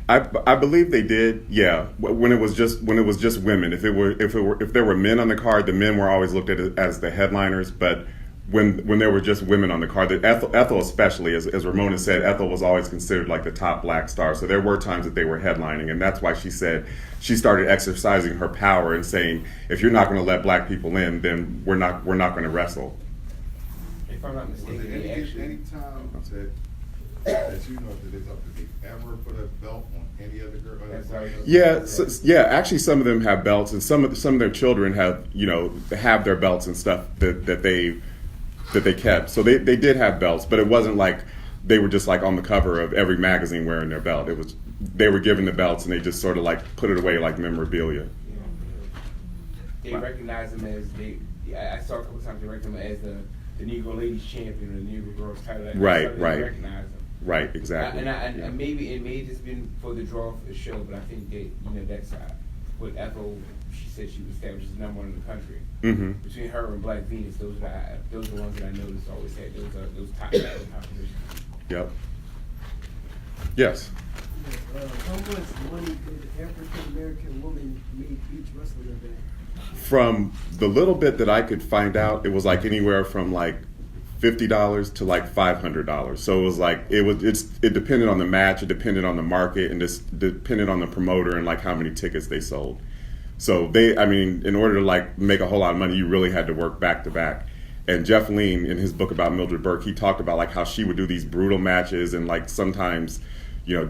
I believe they did. Yeah, when it was just women. If there were men on the card, the men were always looked at as the headliners. But when there were just women on the card, Ethel especially, as Ramona said, Ethel was always considered like the top black star. So there were times that they were headlining, and that's why she said she started exercising her power and saying, if you're not going to let black people in, then we're not going to wrestle. If I'm not mistaken, any time that you know that it's up to they ever put a belt on any other girl? Yeah, actually, some of them have belts, and some of their children have their belts and stuff that they kept. So they did have belts, but it wasn't like they were just like on the cover of every magazine wearing their belt. It was they were given the belts and they just sort of like put it away like memorabilia. They recognize them as I saw a couple times they recognize them as the Negro Ladies Champion or the Negro Girls title. Right. Recognize them. Right, exactly. And maybe it may have just been for the draw for the show, but I think that that's what Ethel. She said she was established as number one in the country. Mm-hmm. Between her and Black Venus, those are the ones that I noticed always had those top positions. Yep. Yes. How much money did African American woman make each wrestling event? From the little bit that I could find out, it was like anywhere from like $50 to like $500. So it was like it depended on the match, it depended on the market, and just depended on the promoter and like how many tickets they sold. So in order to like make a whole lot of money, you really had to work back to back. And Jeff Lean, in his book about Mildred Burke, he talked about like how she would do these brutal matches and like sometimes,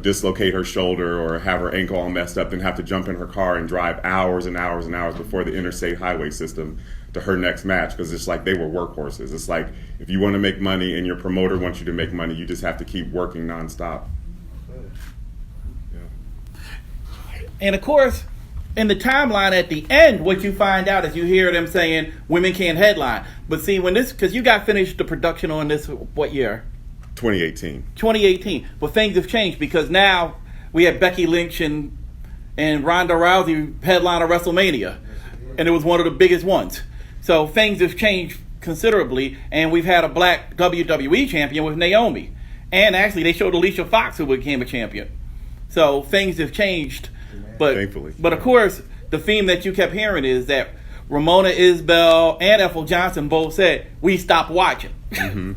dislocate her shoulder or have her ankle all messed up and have to jump in her car and drive hours and hours and hours before the interstate highway system to her next match, because it's like they were workhorses. It's like if you want to make money and your promoter wants you to make money, you just have to keep working nonstop. Yeah. And of course, in the timeline at the end, what you find out is you hear them saying women can't headline. But see, because you got finished the production on this, what year? 2018. 2018. But things have changed because now we have Becky Lynch and Ronda Rousey headline of WrestleMania. And it was one of the biggest ones. So things have changed considerably. And we've had a black WWE champion with Naomi. And actually, they showed Alicia Fox, who became a champion. So things have changed. But, thankfully. But of course, the theme that you kept hearing is that Ramona Isbell and Ethel Johnson both said, we stopped watching. Mm-hmm.